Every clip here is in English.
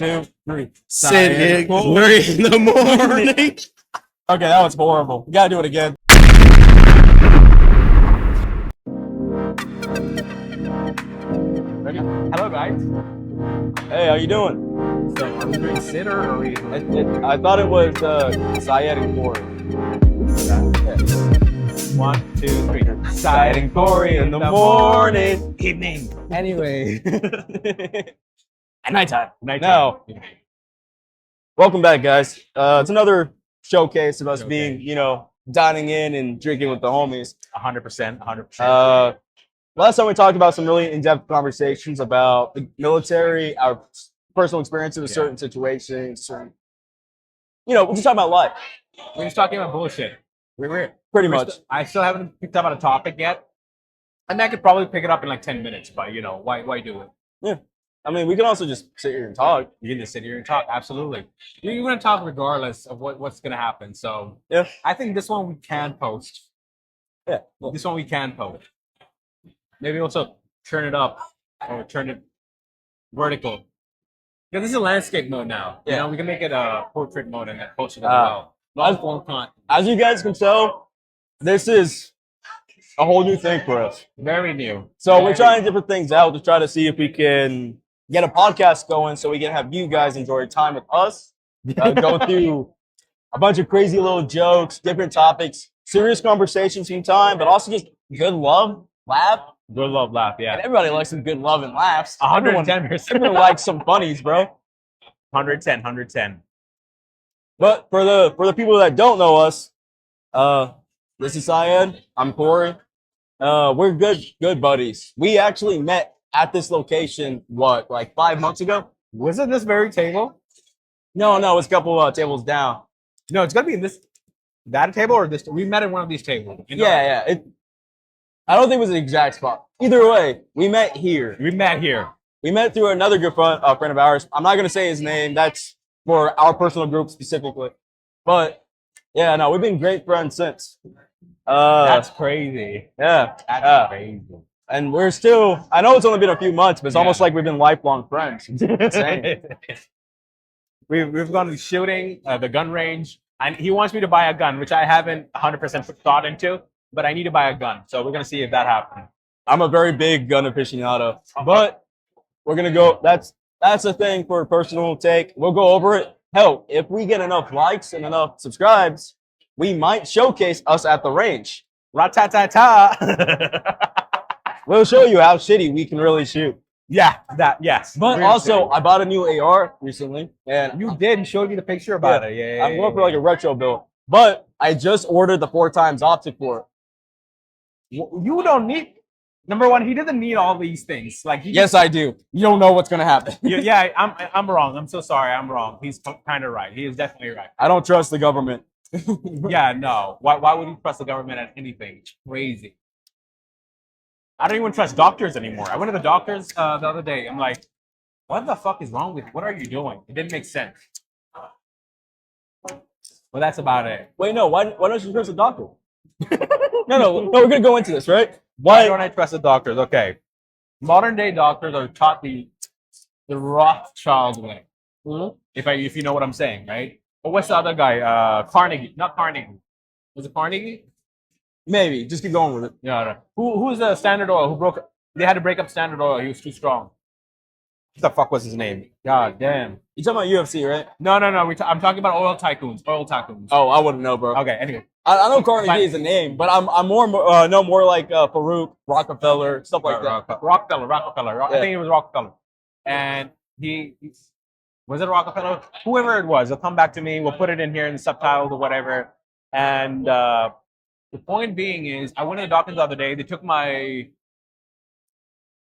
2, 3. Sitting 3 in the morning. Okay, that was horrible. We gotta do it again. Hello, guys. Hey, how you doing? So, are we doing sitter or are we? I thought it was Syed and Corey. 1, 2, 3. Syed and Corey in the morning. Evening. Anyway. At nighttime. Nighttime. Now, welcome back, guys. It's another showcase of us being, dining in and drinking with the homies. 100%. 100%. Last time we talked about some really in-depth conversations about the military, our personal experiences with certain situations. We're just talking about life. We're just talking about bullshit. Pretty much. I still haven't picked up on a topic yet. I mean, I could probably pick it up in like 10 minutes, but why do it? Yeah. I mean, we can also just sit here and talk. You can just sit here and talk. Absolutely. You're going to talk regardless of what's going to happen. So Yeah. I think this one we can post. Yeah. This one we can post. Maybe also turn it up or turn it vertical. Yeah, this is a landscape mode now. Yeah. We can make it a portrait mode and then post it as well. Long content. As you guys can tell, this is a whole new thing for us. Very new. So we're trying different things out to try to see if we can get a podcast going so we can have you guys enjoy time with us. Go through a bunch of crazy little jokes, different topics, serious conversations from time, but also just good love, laugh. Good love, laugh, yeah. And everybody likes some good love and laughs. 110%. Everyone likes some funnies, bro. 110. But for the people that don't know us, this is Syed. I'm Corey. We're good buddies. We actually met at this location, like 5 months ago? Was it this very table? No, it's a couple tables down. No, it's gonna be in that table or this. We met at one of these tables. Yeah. I don't think it was the exact spot. Either way, we met here. We met here. We met through another good friend of ours. I'm not gonna say his name. That's for our personal group specifically. But yeah, no, we've been great friends since. That's crazy. Yeah. That's crazy. And we're still, I know it's only been a few months, but it's almost like we've been lifelong friends. It's insane. We've gone to shooting, the gun range, and he wants me to buy a gun, which I haven't 100% thought into, but I need to buy a gun. So we're going to see if that happens. I'm a very big gun aficionado, but we're going to go, that's a thing for a personal take. We'll go over it. Hell, if we get enough likes and enough subscribes, we might showcase us at the range. Rat-tat-tat-tat. We'll show you how shitty we can really shoot. Yes. But also, I bought a new AR recently. And You did show me the picture about it. Yeah. I'm going for like a retro build. But I just ordered the 4x optic for it. You don't need. Number one, he doesn't need all these things. Like Yes, I do. You don't know what's going to happen. Yeah, I'm wrong. I'm so sorry. I'm wrong. He's kind of right. He is definitely right. I don't trust the government. Yeah, no. Why would you trust the government at anything? It's crazy. I don't even trust doctors anymore. I went to the doctors the other day. I'm like, what the fuck is wrong with you? What are you doing? It didn't make sense. Well, that's about it. Wait, no. Why don't you trust the doctor? No. We're going to go into this, right? Why don't I trust the doctors? Okay. Modern day doctors are taught the Rothschild way. Mm-hmm. If you know what I'm saying, right? But what's the other guy? Carnegie. Not Carnegie. Was it Carnegie? Maybe. Just keep going with it. Yeah. Who's the Standard Oil? They had to break up Standard Oil. He was too strong. What the fuck was his name? God damn. You're talking about UFC, right? No. I'm talking about oil tycoons. Oh, I wouldn't know, bro. Okay. Anyway. I know Carnegie is a name, but I'm more like Farouk, Rockefeller, stuff like that. Rockefeller. Yeah. I think it was Rockefeller. And was it Rockefeller? Whoever it was, it'll come back to me. We'll put it in here in the subtitles or whatever. And the point being is, I went to the doctor the other day. They took my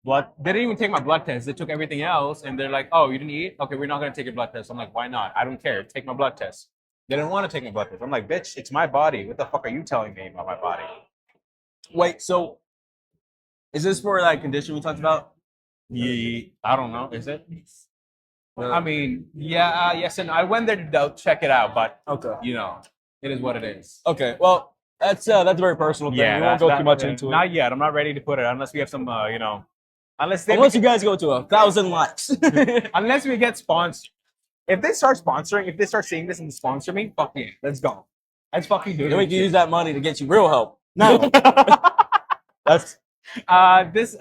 blood. They didn't even take my blood test. They took everything else, and they're like, "Oh, you didn't eat? Okay, we're not gonna take your blood test." I'm like, "Why not? I don't care. Take my blood test." They didn't want to take my blood test. I'm like, "Bitch, it's my body. What the fuck are you telling me about my body?" Wait, so is this for that condition we talked about? Yeah, I don't know. Is it? I mean, yeah, yes, and I went there to check it out, but Okay. it is what it is. Okay. Well, that's a very personal thing. We won't go too much into it. Not yet. I'm not ready to put it unless we have some, unless you guys go to 1,000 likes. unless we get sponsored. If they start sponsoring, if they start seeing this and sponsor me, fuck yeah, let's go. Let's fucking do Then we it. can use that money to get you real help. No, that's This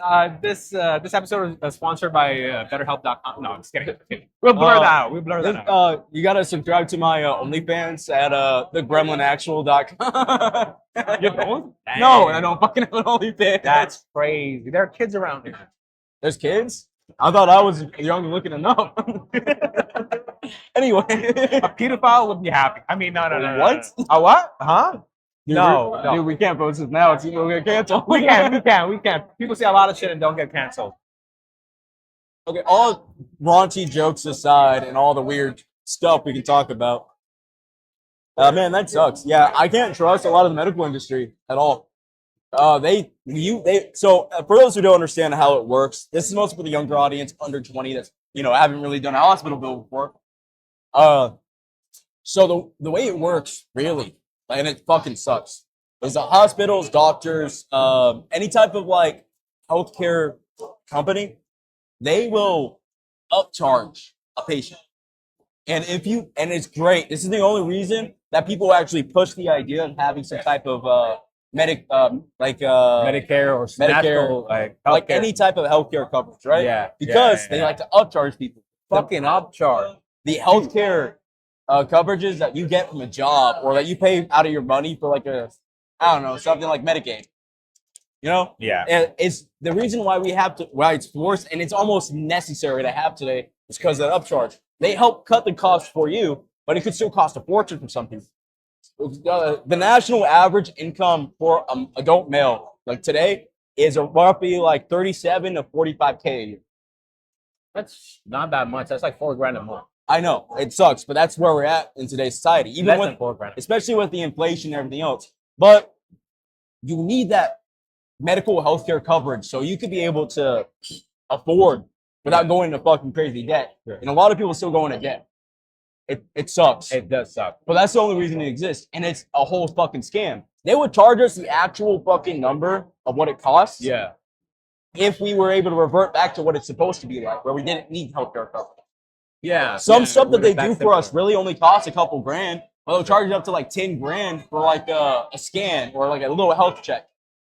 episode is sponsored by BetterHelp.com. No, I'm just kidding. We'll blur that out. We'll blur that out. you gotta subscribe to my OnlyFans at thegremlinactual.com. You don't? No, Dang. I don't fucking have an OnlyFans. That's crazy. There are kids around here. There's kids? I thought I was young and looking enough. Anyway. A pedophile would be happy. I mean, no. What? A what? Huh? Dude, No. Dude, we can't post this now. It's we'll get canceled. We can. People say a lot of shit and don't get canceled. Okay, all raunchy jokes aside and all the weird stuff we can talk about. Man, that sucks. Yeah, I can't trust a lot of the medical industry at all. So for those who don't understand how it works, this is mostly for the younger audience under 20 that's haven't really done a hospital bill before. So the way it works really, and it fucking sucks, is the hospitals, doctors, any type of like healthcare company, they will upcharge a patient. And it's great. This is the only reason that people actually push the idea of having some type of Medicare or national, like healthcare. any type of healthcare coverage, right? Yeah. Because they like to upcharge people. fucking upcharge. The healthcare coverages that you get from a job or that you pay out of your money for like something like Medicaid. Yeah. And it's the reason why why it's forced and it's almost necessary to have today is because of that upcharge. They help cut the cost for you, but it could still cost a fortune for some people. The national average income for adult male, like today, is roughly like 37 to 45K a year. That's not that much. That's like $4,000 a month. I know it sucks, but that's where we're at in today's society. Even Less with, than $4,000. especially with the inflation and everything else. But you need that medical healthcare coverage so you could be able to afford without going into fucking crazy debt. Sure. And a lot of people still go into debt. It sucks. It does suck. But that's the only reason it exists. And it's a whole fucking scam. They would charge us the actual fucking number of what it costs Yeah. if we were able to revert back to what it's supposed to be like, where we didn't need healthcare coverage. Yeah. Some stuff that they That's do for us simple. really only costs a couple grand. Well, they'll charge you up to like 10 grand for like a scan or like a little health check.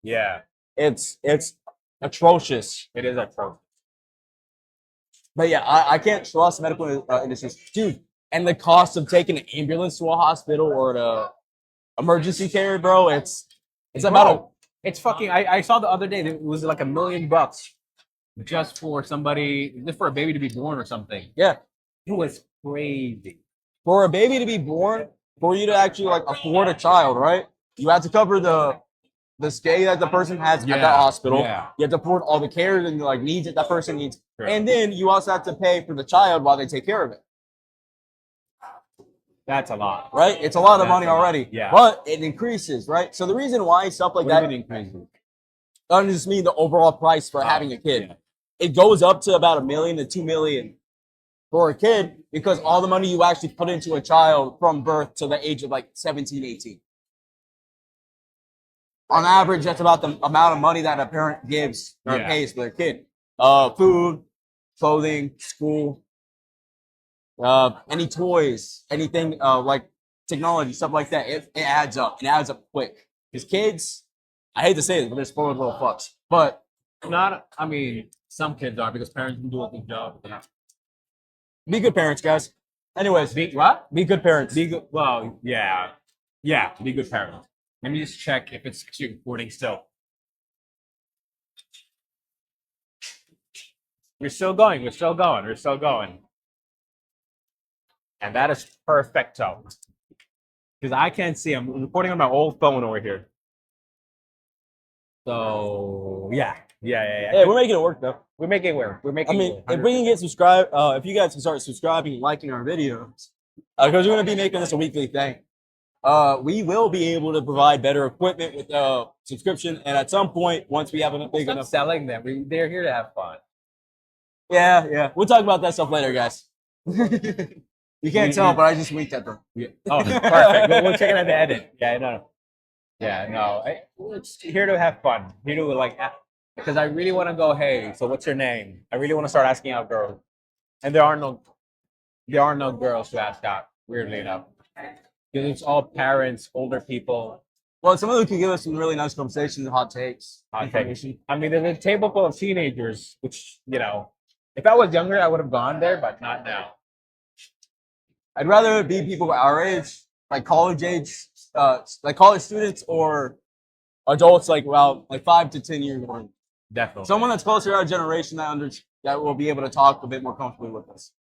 Yeah. It's atrocious. It is atrocious. But yeah, I can't trust medical industries. Dude, and the cost of taking an ambulance to a hospital or to emergency care, bro, it's about It's fucking. I saw the other day that it was like $1 million just for a baby to be born or something. yeah. It was crazy. For a baby to be born, for you to actually like afford a child, right? You have to cover the stay that the person has at that hospital. Yeah. You have to afford all the care and like needs that person needs. Sure. And then you also have to pay for the child while they take care of it. That's a lot. Right? It's a lot of That's money a lot. already. Yeah. But it increases, right? So the reason why stuff like What do that you mean crazy? doesn't just mean the overall price for having a kid. Yeah. It goes up to about $1 million to $2 million for a kid because all the money you actually put into a child from birth to the age of like 17, 18. On average, that's about the amount of money that a parent gives or Yeah. pays for their kid. Food, clothing, school, any toys, anything like technology, stuff like that. It adds up. It adds up quick. Because kids, I hate to say this, but they're spoiled little fucks. But Some kids are because parents can do a good job. be good parents, guys. Anyways, What? be good parents. Be good. Well, yeah. Yeah, be good parents. Let me just check if it's actually recording still. We're still going. And that is perfecto. Because I can't see. I'm recording on my old phone over here. So, yeah. Hey, we're making it work though. We're making it work. If we can get subscribed, if you guys can start subscribing and liking our videos, because we're going to be making this a weekly thing, we will be able to provide better equipment with subscription. And at some point, once we have a big Stop enough, selling them. They're here to have fun. yeah, we'll talk about that stuff later, guys. You can't tell, but I just winked at them. Yeah. Oh, perfect. We'll check it at the edit. Yeah, no. Yeah, no. It's here to have fun. Here to because I really want to go, hey, so what's your name? I really want to start asking out girls. And there are no there are no girls to ask out. Weirdly enough, because it's all parents, older people. Well, some of them can give us some really nice conversations and hot takes. I mean, there's a table full of teenagers, which if I was younger, I would have gone there, but not now. I'd rather it be people our age, like college age, like college students or adults like 5 to 10 years old. Definitely. Someone that's closer to our generation that will be able to talk a bit more comfortably with us.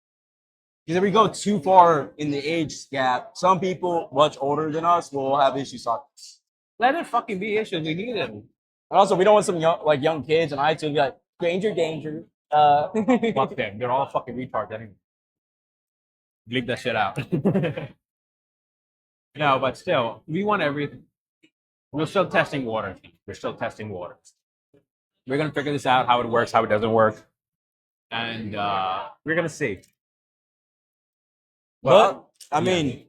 Because if we go too far in the age gap, some people much older than us will have issues talking. Let it fucking be issues. We need them. And also, we don't want some young kids on iTunes to be like, danger, danger. Fuck them. They're all fucking retards anyway. Bleep that shit out. No, but still, we want everything. We're still testing waters. We're still testing waters. We're gonna figure this out, how it works, how it doesn't work, and we're gonna see. But I mean,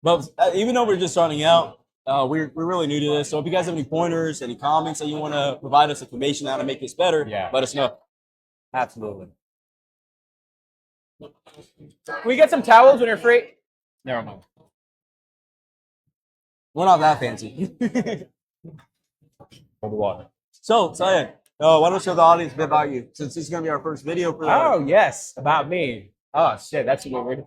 but even though we're just starting out, we're really new to this. So if you guys have any pointers, any comments that you want to provide us information on how to make this better, let us know. Absolutely. Can we get some towels when you're free? Never mind. We're not that fancy. Hold the water. So, Syed, why don't you show the audience a bit about you, since this is going to be our first video for Oh, yes, about me. Oh, shit, that's weird.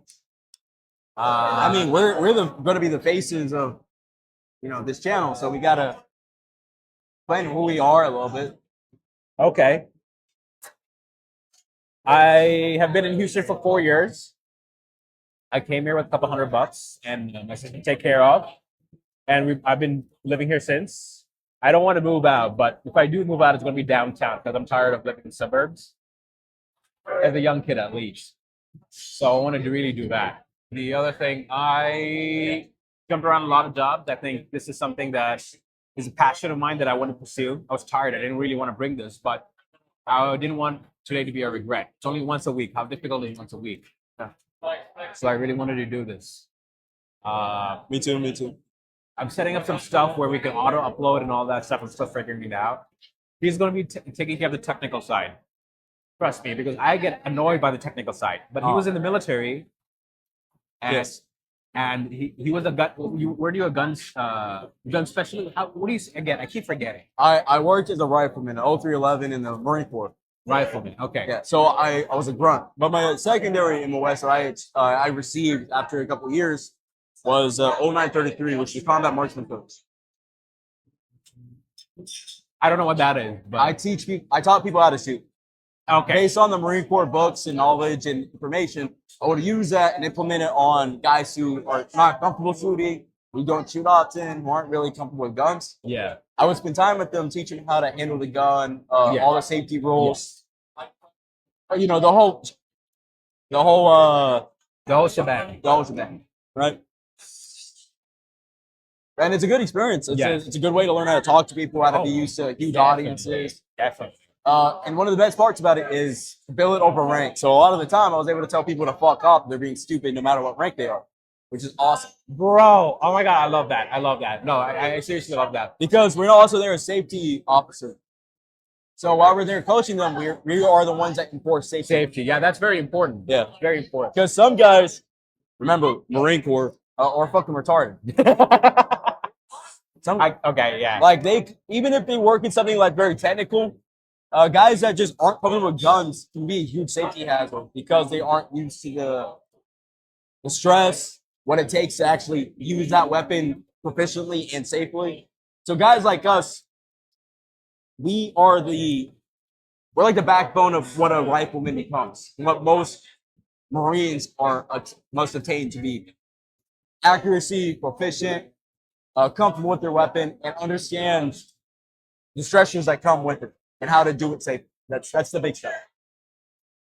I mean, we're going to be the faces of, this channel, so we got to explain who we are a little bit. Okay. I have been in Houston for 4 years. I came here with a couple $100 and my sister to take care of. And I've been living here since. I don't want to move out, but if I do move out, it's going to be downtown because I'm tired of living in suburbs. As a young kid, at least. So I wanted to really do that. The other thing, I jumped around a lot of jobs. I think this is something that is a passion of mine that I want to pursue. I was tired. I didn't really want to bring this, but I didn't want today to be a regret. It's only once a week. How difficult is it once a week? So I really wanted to do this. Me too. I'm setting up some stuff where we can auto upload and all that stuff. I'm still figuring it out. He's going to be taking care of the technical side. Trust me, because I get annoyed by the technical side. But he was in the military. And, yes. And he was a gun. Were you a gun specialist? What do you again? I keep forgetting. I worked as a rifleman, 0311 in the Marine Corps. Rifleman. Okay. Yeah. So I was a grunt, but my secondary in the West I received after a couple of years was 0933, which is combat marksman codes. I don't know what that is, but I taught people how to shoot. Okay. Based on the Marine Corps books and knowledge and information, I would use that and implement it on guys who are not comfortable shooting, who don't shoot often, who aren't really comfortable with guns. Yeah. I would spend time with them teaching them how to handle the gun, all the safety rules. Yeah. The whole shebang, right? And it's a good experience. It's a good way to learn how to talk to people, how to be used to huge audiences. Definitely. And one of the best parts about it is build over rank. So a lot of the time I was able to tell people to fuck up. They're being stupid no matter what rank they are, which is awesome. Bro, oh my God, I love that. No, I seriously love that. Because we're also there as safety officer. So while we're there coaching them, we are the ones that enforce safety. Safety, yeah, that's very important. Yeah. Very important. Because some guys, remember, Marine Corps, are fucking retarded. Okay, yeah. Like even if they work in something like very technical, guys that just aren't comfortable with guns can be a huge safety hazard because they aren't used to the stress, what it takes to actually use that weapon proficiently and safely. So guys like us, we're like the backbone of what a rifleman becomes. What most Marines must attain to be: accuracy, proficient, comfortable with their weapon, and understand the stressors that come with it and how to do it safely. That's the big stuff.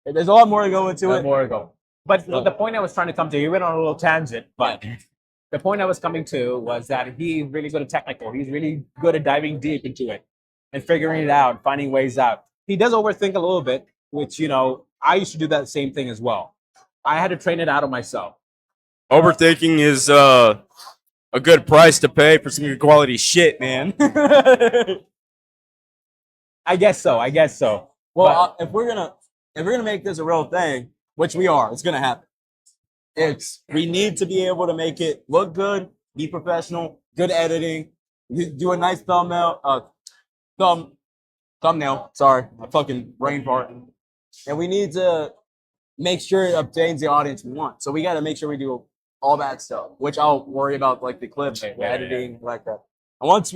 There's a lot more to go into it. More to go. But the point I was trying to come to, you went on a little tangent, but the point I was coming to was that he's really good at technical. He's really good at diving deep into it and figuring it out, finding ways out. He does overthink a little bit, which, I used to do that same thing as well. I had to train it out of myself. Overthinking is a good price to pay for some good quality shit, man. I guess so. Well, if we're gonna make this a real thing, which we are. It's gonna happen. We need to be able to make it look good, be professional, good editing, do a nice thumbnail. Sorry, my fucking brain fart. And we need to make sure it obtains the audience we want. So we got to make sure we do all that stuff, which I'll worry about, like the clips, the editing, like that. And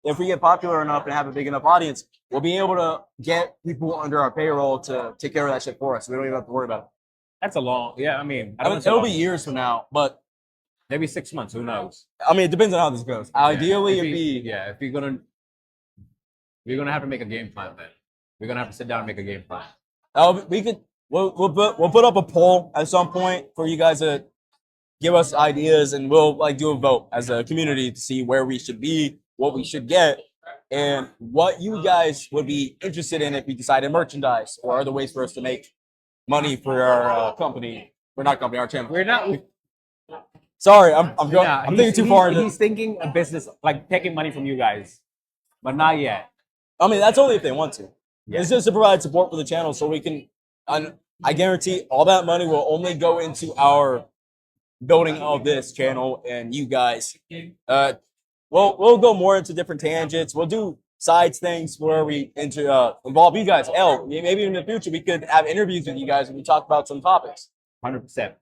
if we get popular enough and have a big enough audience, we'll be able to get people under our payroll to take care of that shit for us. We don't even have to worry about it. That's a long. Yeah, I mean, It'll be years from now, but maybe 6 months. Who knows? I mean, it depends on how this goes. Ideally, it'd be if you're gonna have to make a game plan, then we're gonna have to sit down and make a game plan. We'll put up a poll at some point for you guys to give us ideas, and we'll like do a vote as a community to see where we should be, what we should get, and what you guys would be interested in if we decided merchandise or other ways for us to make money for our company. We're not company, our channel. We're not. Sorry, I'm thinking too far. He's thinking a business, like taking money from you guys, but not yet. I mean, that's only if they want to. Yeah. It's just to provide support for the channel so we can. I guarantee all that money will only go into our building of this channel and you guys. We'll go more into different tangents. We'll do sides things where we involve you guys. Hell, maybe in the future we could have interviews with you guys and we talk about some topics. 100%.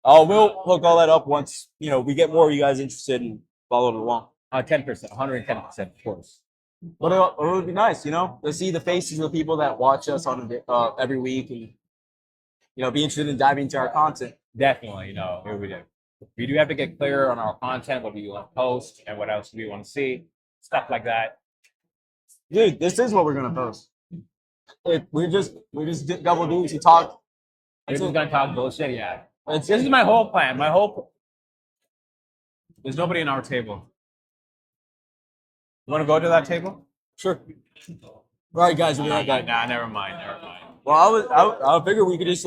We'll hook all that up once we get more of you guys interested and following along. 10%, 110%, of course. But it would be nice, to see the faces of the people that watch us on every week and be interested in diving into our content. Definitely, we do have to get clear on our content, what we want to post, and what else we want to see, stuff like that. Dude, this is what we're gonna post. We're just double dudes. We talk. We're just gonna talk bullshit. Yeah, This is my whole plan. There's nobody in our table. You want to go to that table? Sure. All right, guys. We'll be right back. Nah, never mind. Well, I figured we could just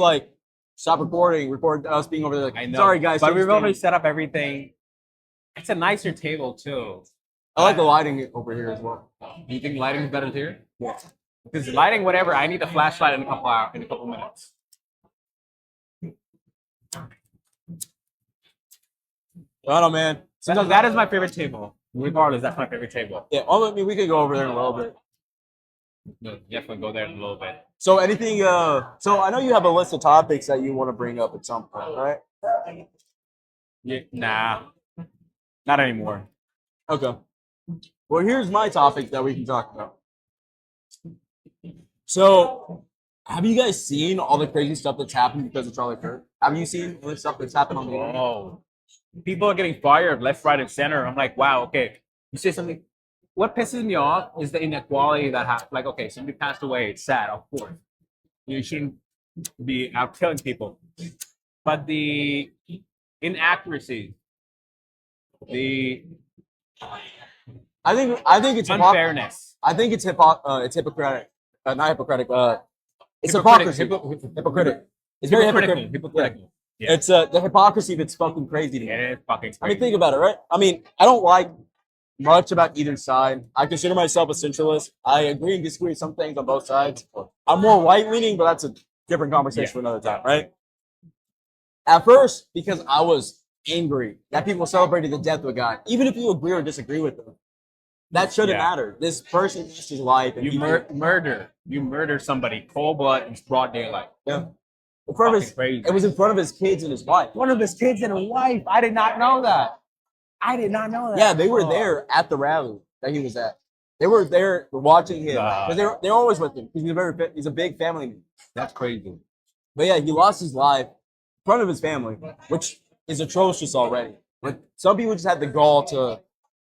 stop record us being over there. I know. Sorry, guys. But we've already set up everything. It's a nicer table too. I like the lighting over here as well. Do you think lighting is better here? Yeah. Because lighting, whatever. I need a flashlight in a couple minutes. I don't know, man. That is my favorite table. Regardless, that's my favorite table. Yeah, I mean, we could go over there in a little bit. No, definitely go there in a little bit. So anything? So I know you have a list of topics that you want to bring up at some point, right? Yeah, nah, not anymore. Okay. Well, here's my topic that we can talk about. So, have you guys seen all the crazy stuff that's happened because of Charlie Kirk? Have you seen all the stuff that's happened on the internet? Oh, people are getting fired left, right, and center. I'm like, wow, okay. You say something. What pisses me off is the inequality that happens. Like, okay, somebody passed away. It's sad, of course. You shouldn't be out killing people. But the inaccuracy, I think it's unfairness. I think it's hypocritic. Not hypocritic. It's hypocrisy. Hypocritic. It's very hypocritical. Yeah. It's the hypocrisy that's fucking crazy to me. It is fucking crazy. I mean, think about it, right? I mean, I don't like much about either side. I consider myself a centralist. I agree and disagree with some things on both sides. I'm more right-leaning, but that's a different conversation for another time, right? At first, because I was angry that people celebrated the death of a guy, even if you agree or disagree with them, that shouldn't matter. This person lost his life. And You murder somebody, cold blood, in broad daylight. Yeah. It was in front of his kids and his wife. One of his kids and a wife. I did not know that. Yeah, they were there at the rally that he was at. They were there watching him. They're always with him. He's a big family man. That's crazy. But yeah, he lost his life in front of his family, which is atrocious already. But some people just had the gall to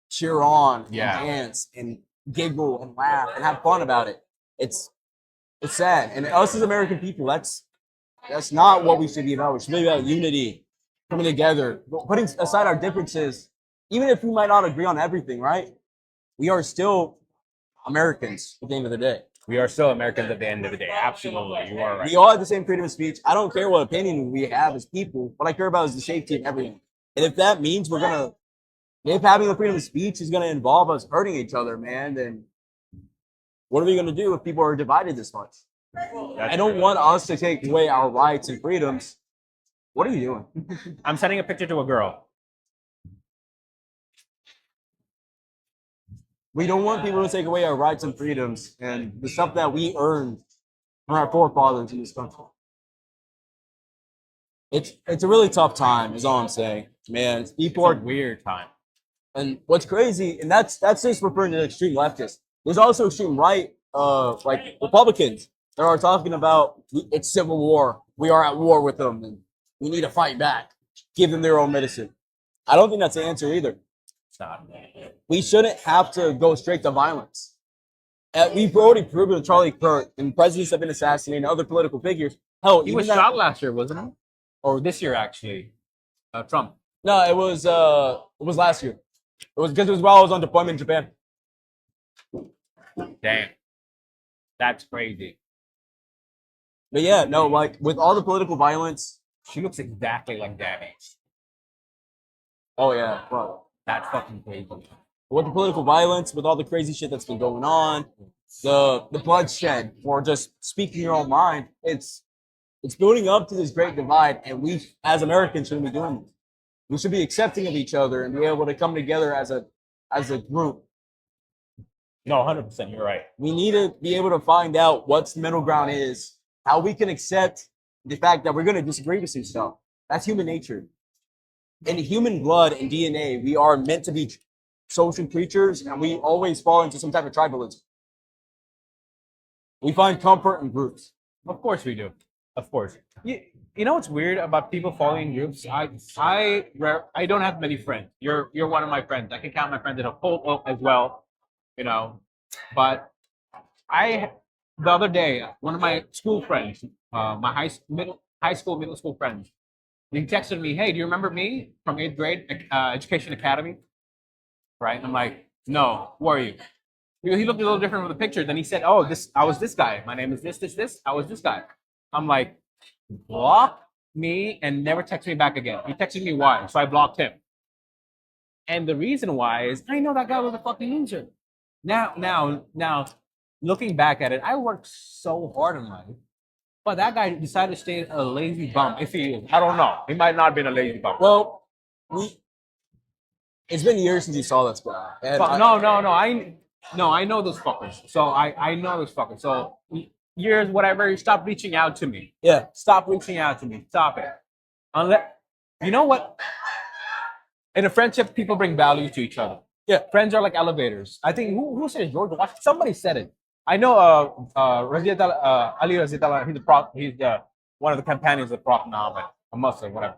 cheer on and dance and giggle and laugh and have fun about it. It's sad. And us as American people, that's not what we should be about. We should be about unity, coming together, putting aside our differences. Even if we might not agree on everything, right? We are still Americans at the end of the day. We are still Americans at the end of the day. Absolutely. You are right. We all have the same freedom of speech. I don't care what opinion we have as people. What I care about is the safety of everyone. And if that means if having the freedom of speech is going to involve us hurting each other, man, then what are we going to do if people are divided this much? I don't want us to take away our rights and freedoms. What are you doing? I'm sending a picture to a girl. We don't want people to take away our rights and freedoms and the stuff that we earned from our forefathers in this country. It's a really tough time, is all I'm saying. Man, people It's are a weird time. and what's crazy, and that's just referring to the extreme leftists. There's also extreme right, like Republicans that are talking about it's civil war. We are at war with them, and we need to fight back. Give them their own medicine. I don't think that's the answer either. It's not. We shouldn't have to go straight to violence. We've already proven with Charlie Kirk, and presidents have been assassinated, and other political figures. Hell, He even was that- shot last year, wasn't he? Or this year, actually. Trump. No, it was last year. It was because it was while I was on deployment in Japan. Damn. That's crazy. But yeah, no, like with all the political violence. She looks exactly like Danny. Oh yeah, but That's fucking crazy. with the political violence, with all the crazy shit that's been going on, the bloodshed for just speaking your own mind, it's building up to this great divide, and we as Americans shouldn't be doing this. We should be accepting of each other and be able to come together as a group. No, 100%. You're right. We need to be able to find out what's the middle ground is, how we can accept the fact that we're going to disagree with some stuff. That's human nature. In human blood and DNA, we are meant to be social creatures, and we always fall into some type of tribalism. We find comfort in groups. Of course we do. Of course. You know what's weird about people following groups? I don't have many friends. You're one of my friends. I can count my friends in a whole as well, you know. But the other day, one of my school friends, my high school, middle school friends, he texted me, "Hey, do you remember me from 8th grade, Education Academy?" Right? I'm like, "No, who are you?" He looked a little different from the picture. Then he said, "Oh, I was this guy. My name is this. I was this guy." I'm like, block me and never text me back again. He texted me why, so I blocked him. And the reason why is I know that guy was a fucking loser. Now, looking back at it, I worked so hard in life, but that guy decided to stay a lazy bum. If he is, I don't know. He might not have been a lazy bum. Well, it's been years since you saw this guy. And But no, I know those fuckers. So I know those fuckers. So years, whatever, stop reaching out to me. yeah, Stop reaching out to me. Stop it. Unless you know what? In a friendship, people bring value to each other. Yeah. Friends are like elevators. I think who said it? George Washington. Somebody said it. I know Ali Razitala, he's one of the companions of Prophet Muhammad, a Muslim, whatever.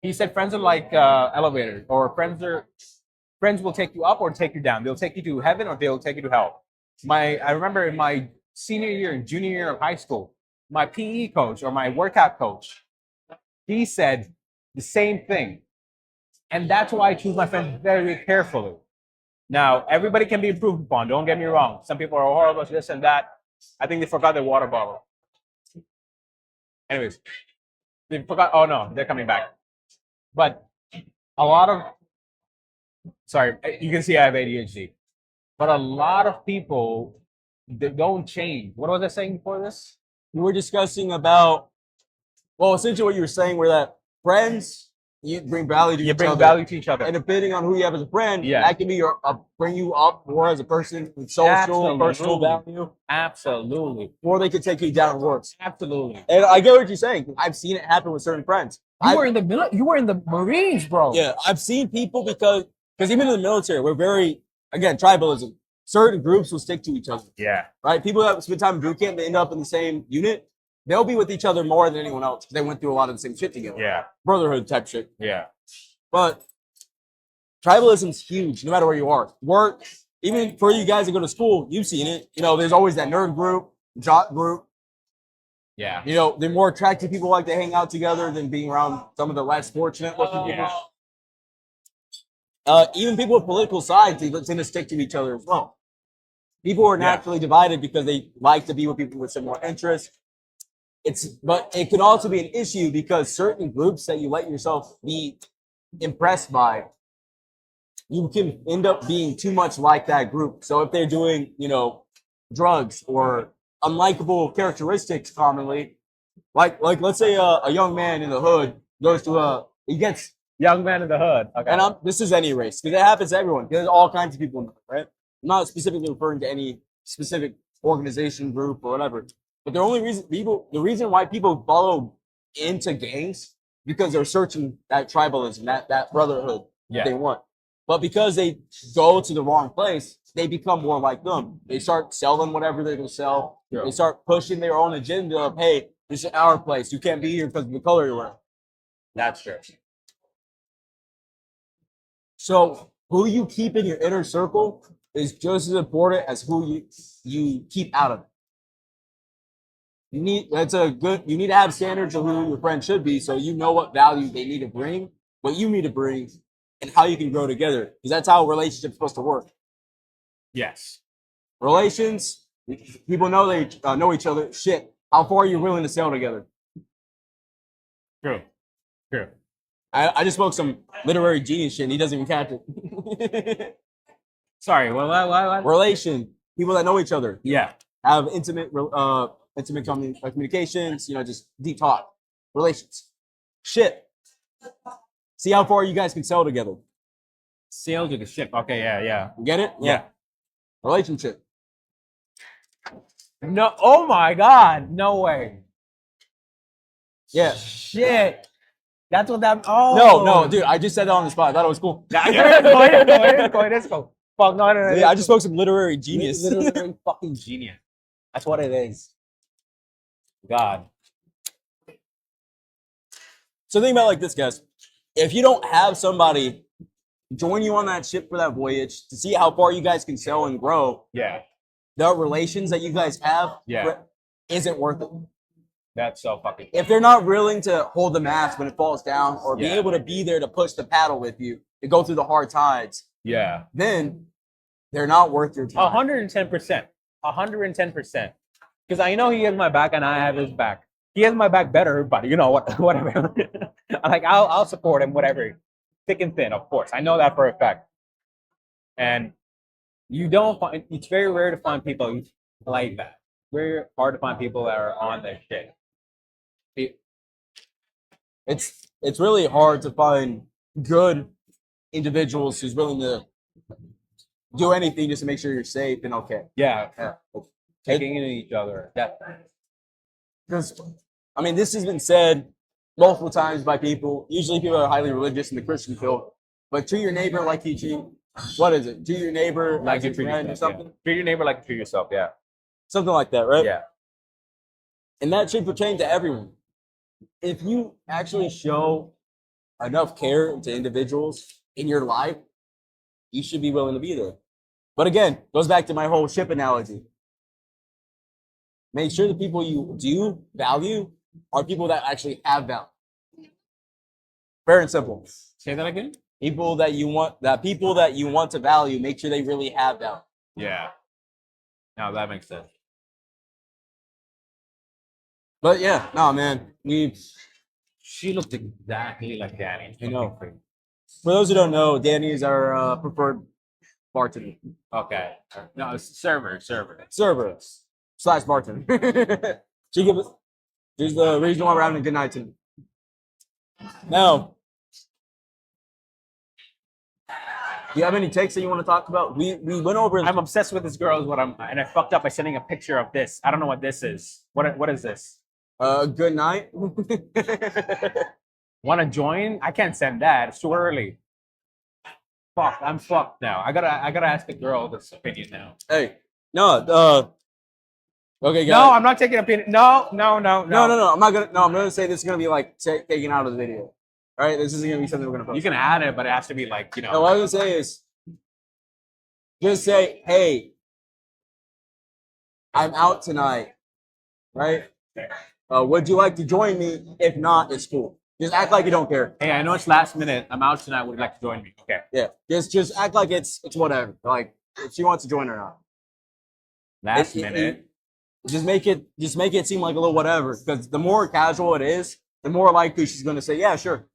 He said friends are like elevators, or friends will take you up or take you down. They'll take you to heaven or they'll take you to hell. I remember in my senior year and junior year of high school, my PE coach or my workout coach, he said the same thing. And that's why I choose my friends very carefully. Now, everybody can be improved upon. Don't get me wrong. Some people are horrible, this and that. I think they forgot their water bottle. Anyways, they forgot. Oh no, they're coming back. But a lot of, sorry, you can see I have ADHD. But a lot of people, they don't change. What was I saying before this? we were discussing about, well, essentially what you were saying were that friends, you bring value to You each bring other. value to each other. And depending on who you have as a friend, Yeah. that can be bring you up more as a person with social, Absolutely. personal value, Absolutely. or they could take you down worse. Absolutely. And I get what you're saying. I've seen it happen with certain friends. You were in the Marines, bro. Yeah, I've seen people because even in the military, we're very, again, tribalism. Certain groups will stick to each other, Yeah. right? People that spend time in boot camp, they end up in the same unit. They'll be with each other more than anyone else because they went through a lot of the same shit together. Yeah. Brotherhood type shit. Yeah. But tribalism's huge, no matter where you are. Work, even for you guys that go to school, you've seen it. You know, there's always that nerd group, jock group. Yeah. You know, the more attractive people like to hang out together than being around some of the less fortunate looking people. Even people with political sides, they tend to stick to each other as well. People are naturally divided because they like to be with people with similar interests. But it can also be an issue because certain groups that you let yourself be impressed by, you can end up being too much like that group. So if they're doing, drugs or unlikable characteristics commonly. Like let's say a young man in the hood goes to he gets Young man in the hood. Okay. and this is any race because it happens to everyone. There's all kinds of people in the hood, right? I'm not specifically referring to any specific organization group or whatever. But the reason why people follow into gangs because they're searching that tribalism, that brotherhood Yeah. they want. But because they go to the wrong place, they become more like them. They start selling whatever they're gonna sell. Sure. They start pushing their own agenda of, hey, this is our place. You can't be here because of the color you're wearing. That's true. So who you keep in your inner circle is just as important as who you keep out of it. You need to have standards of who your friend should be, so you know what value they need to bring, what you need to bring, and how you can grow together. Because that's how a relationship's supposed to work. Yes. Relations, people know they know each other. Shit, how far are you willing to sail together? True. True. I just spoke some literary genius shit, and he doesn't even catch it. Sorry. What? Relation, people that know each other, Yeah. have intimate communications, just deep talk, relations. Shit. See how far you guys can sail together. Sail to the ship. Okay. Yeah. You get it? Yeah. Relationship. No. Oh my God. No way. Yeah. Shit. That's what that. Oh. No, dude. I just said that on the spot. I thought it was cool. Let's go. Fuck no. Yeah, I just spoke some literary genius. Literally fucking genius. That's what it is. God. So think about it like this, guys. If you don't have somebody join you on that ship for that voyage to see how far you guys can sail and grow, Yeah. the relations that you guys have Yeah. isn't worth it. That's so fucking. If they're not willing to hold the mast when it falls down or be Yeah. able to be there to push the paddle with you to go through the hard tides, Yeah. then they're not worth your time. 110%. 110%. Because I know he has my back and I have his back. He has my back better, but you know what? Whatever. Like I'll support him, whatever. Thick and thin, of course. I know that for a fact. And you don't find. It's very rare to find people like that. Very hard to find people that are on their shit. It's really hard to find good individuals who's willing to do anything just to make sure you're safe and okay. Yeah. Yeah. Taking in each other. Because I mean, this has been said multiple times by people. Usually, people are highly religious in the Christian field. But treat your neighbor like you treat. What is it? Treat your neighbor Like as you a treat friend or yourself. something. Yeah. Treat your neighbor like you treat yourself. Yeah. Something like that, right? Yeah. And that should pertain to everyone. If you actually show enough care to individuals in your life, you should be willing to be there. But again, goes back to my whole ship analogy. Make sure the people you do value are people that actually have value. Fair and simple. Say that again? People that you want to value, make sure they really have value. Yeah. Now that makes sense. But yeah, no, man. She looked exactly like Danny. I know. For those who don't know, Danny is our preferred bartender. Okay. No, it's server. Server / bartender. She's the reason why we're having a good night tonight. Now, do you have any takes that you want to talk about? We went over. I'm obsessed with this girl. Is what and I fucked up by sending a picture of this. I don't know what this is. What is this? Good night. Want to join? I can't send that. It's too early. Fuck. I'm fucked now. I gotta ask the girl this opinion now. Hey, no. Okay, guys. No, I'm not taking opinion. No. No. I'm not gonna. No, I'm gonna say this is gonna be like taken out of the video. All right, this isn't gonna be something we're gonna post. You can add it, but it has to be like No, what I was gonna say is, just say, hey, I'm out tonight, right? Would you like to join me? If not, it's cool. Just act like you don't care. Hey, I know it's last minute. I'm out tonight. Would you like to join me? Okay. Yeah, just act like it's whatever. Like if she wants to join or not. Last minute. Just make it seem like a little whatever. Because the more casual it is, the more likely she's gonna say, yeah, sure.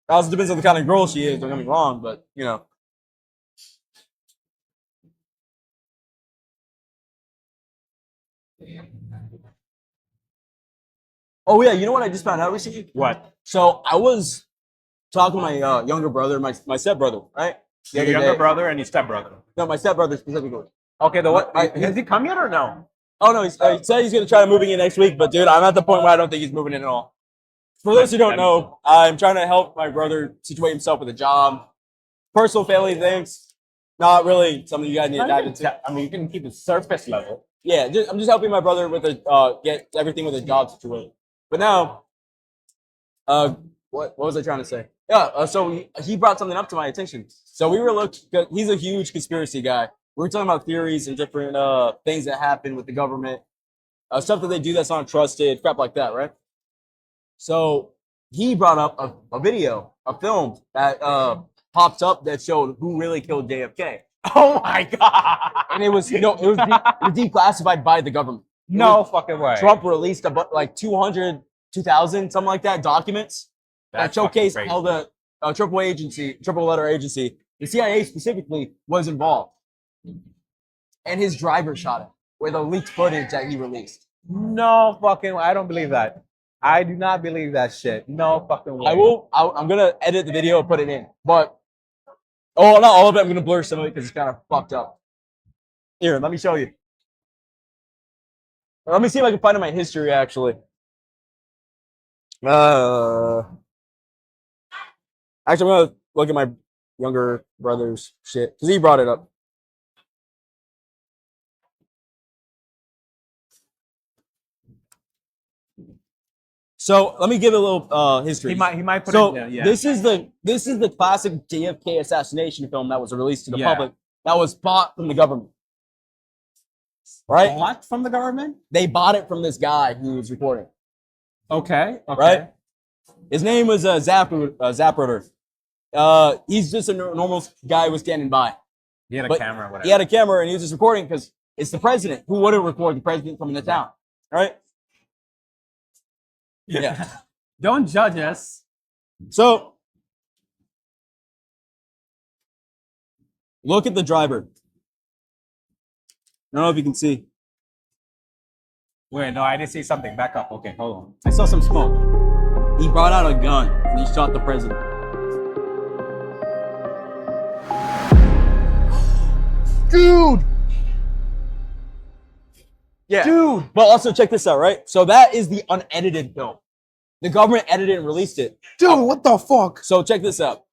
It also depends on the kind of girl she is. Don't get me wrong, but you know. Oh yeah, you know what I just found out recently? What? So I was talking to my younger brother, my stepbrother, right? The Your other younger day. brother and your stepbrother. No, my stepbrother specifically. Okay, the what? My- Has he come yet or no? Oh no, he said he's gonna try moving in next week, but dude, I'm at the point where I don't think he's moving in at all. For those who don't know, I'm trying to help my brother situate himself with a job, personal family things. Not really something you guys need to dive into. I mean, you can keep it surface level. Yeah, I'm just helping my brother with get everything with a job situation. But now, what was I trying to say? Yeah, so he brought something up to my attention. So we were looking. He's a huge conspiracy guy. We were talking about theories and different things that happen with the government, stuff that they do that's not trusted, crap like that, right? So he brought up a video, a film that popped up that showed who really killed JFK, Oh my god! and it was it was declassified by the government. No fucking way. Trump released like 200, 2,000, something like that, documents that showcase fucking how the triple letter agency, the CIA specifically, was involved. And his driver shot him with a leaked footage that he released. No fucking way. I don't believe that. I do not believe that shit. No fucking way. I'm gonna edit the video and put it in, but not all of it. I'm gonna blur some of it because it's kind of fucked up. Here, let me show you. Let me see if I can find in my history actually. Actually, I'm gonna look at my younger brother's shit because he brought it up. So let me give it a little history. He might put So it. Yeah. this is the classic JFK assassination film that was released to the Yeah. public that was bought from the government. Right? Bought from the government? They bought it from this guy who was recording. Okay. Okay. Right? His name was Zapruder. He's just a normal guy who was standing by. He had a But camera. Whatever. He had a camera and he was just recording because it's the president. Who wouldn't record the president from the town? Right? Yeah. Don't judge us. So look at the driver. I don't know if you can see. Wait, no, I did see something. Back up. Okay, hold on. I saw some smoke. He brought out a gun and he shot the president. Dude! Yeah. Dude. But also check this out, right? So that is the unedited film. The government edited and released it. Dude, what the fuck? So check this out.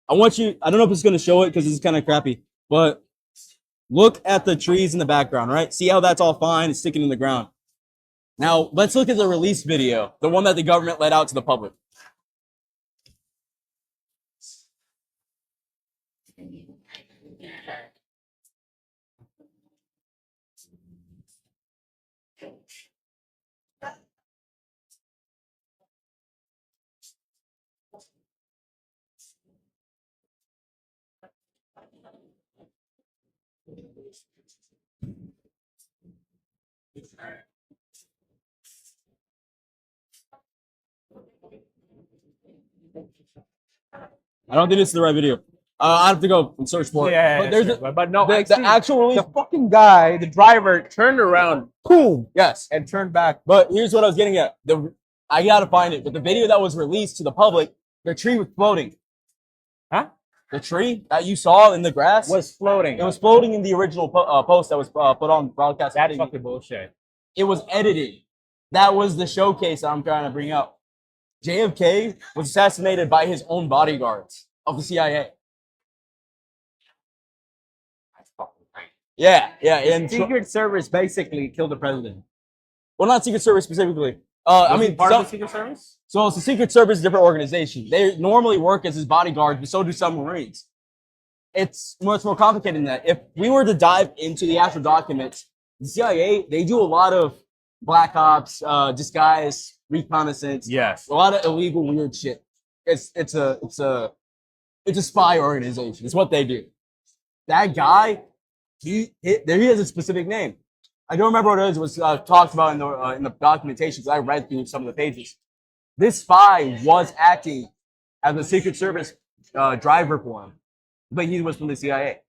I don't know if it's going to show it because it's kind of crappy, but look at the trees in the background, right? See how that's all fine? It's sticking in the ground. Now, let's look at the release video, the one that the government let out to the public. I don't think this is the right video. I have to go and search for it. Yeah, but there's sure. But no, the actual release. the fucking guy, the driver, turned around, boom, Yes, and turned back. but here's what I was getting at. I gotta find it. But the video that was released to the public, the tree was floating. Huh? The tree that you saw in the grass Was floating. it was floating in the original post that was put on broadcast. That's fucking bullshit. It was edited. That was the showcase that I'm trying to bring up. JFK was assassinated by his own bodyguards of the CIA. Yeah, and Secret Service basically killed the president. well, not Secret Service specifically. I mean, part of some- the Secret Service? so it's the Secret Service, is a different organization. They normally work as his bodyguards, but so do some Marines. It's much more complicated than that. If we were to dive into the actual documents, the CIA, they do a lot of black ops, disguise, reconnaissance, Yes. a lot of illegal weird shit. It's a spy organization. It's what they do. That guy, he has a specific name. I don't remember what it is. It was talked about in the documentation because I read through some of the pages. This spy was acting as a Secret Service driver for him, but he was from the CIA.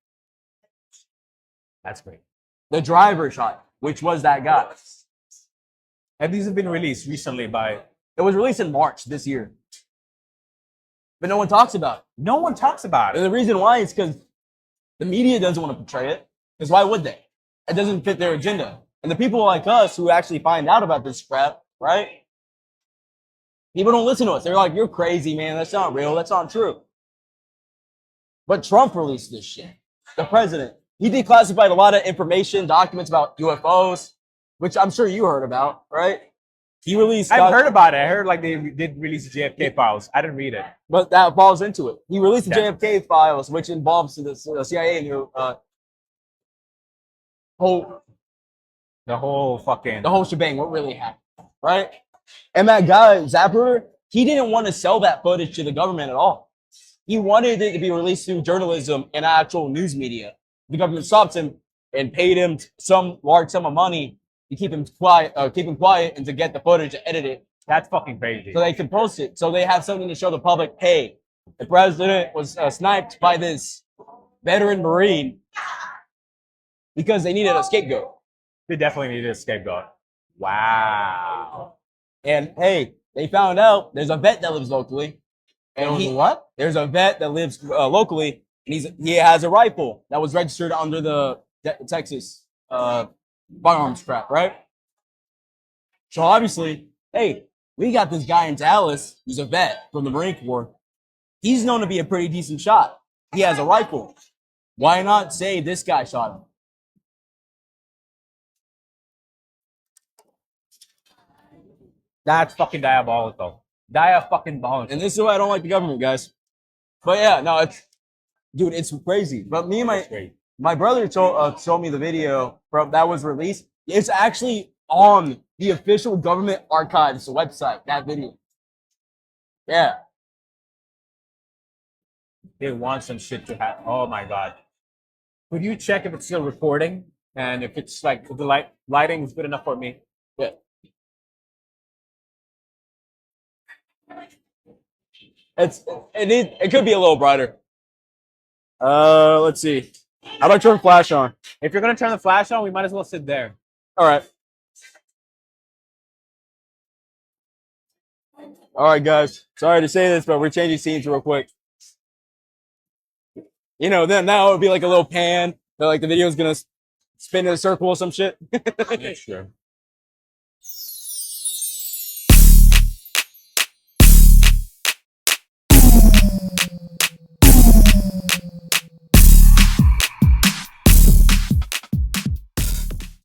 That's great. The driver shot. which was that guy. And these have been released recently by. It was released in March this year, but no one talks about it. No one talks about And it. the reason why is because the media doesn't want to portray it. Because why would they? It doesn't fit their agenda. And the people like us who actually find out about this crap, right? People don't listen to us. They're like, "You're crazy, man. That's not real. That's not true." But Trump released this shit. The president. He declassified a lot of information, documents about UFOs, which I'm sure you heard about, right? He released. I've heard about it. I heard like they did release the JFK files. I didn't read it. But that falls into it. He released the Yeah. JFK files, which involves the CIA and The whole fucking. the whole shebang. What really happened, right? And that guy Zapper, he didn't want to sell that footage to the government at all. He wanted it to be released through journalism and actual news media. The government stopped him and paid him some large sum of money to keep him quiet, and to get the footage to edit it That's fucking crazy. so they can post it. So they have something to show the public. Hey, the president was sniped by this veteran Marine because they needed a scapegoat. They definitely needed a scapegoat. Wow. And hey, they found out there's a vet that lives locally. And What? there's a vet that lives locally, and he has a rifle that was registered under the Texas firearms crap, right? So obviously, hey, we got this guy in Dallas who's a vet from the Marine Corps. He's known to be a pretty decent shot. He has a rifle. Why not say this guy shot him? That's fucking diabolical. Fucking And this is why I don't like the government, guys. But yeah, no, it's crazy. But me and my brother showed me the video that was released. It's actually on the official government archives website. That video. Yeah. They want some shit to happen. Oh my god. Could you check if it's still recording and if it's like if the lighting is good enough for me? Yeah. It could be a little brighter. Let's see. How about turn flash on? If you're gonna turn the flash on, we might as well sit there. All right. All right, guys. Sorry to say this, but we're changing scenes real quick. You know, then now it would be like a little pan. But like the video's gonna spin in a circle or some shit. Yeah, sure.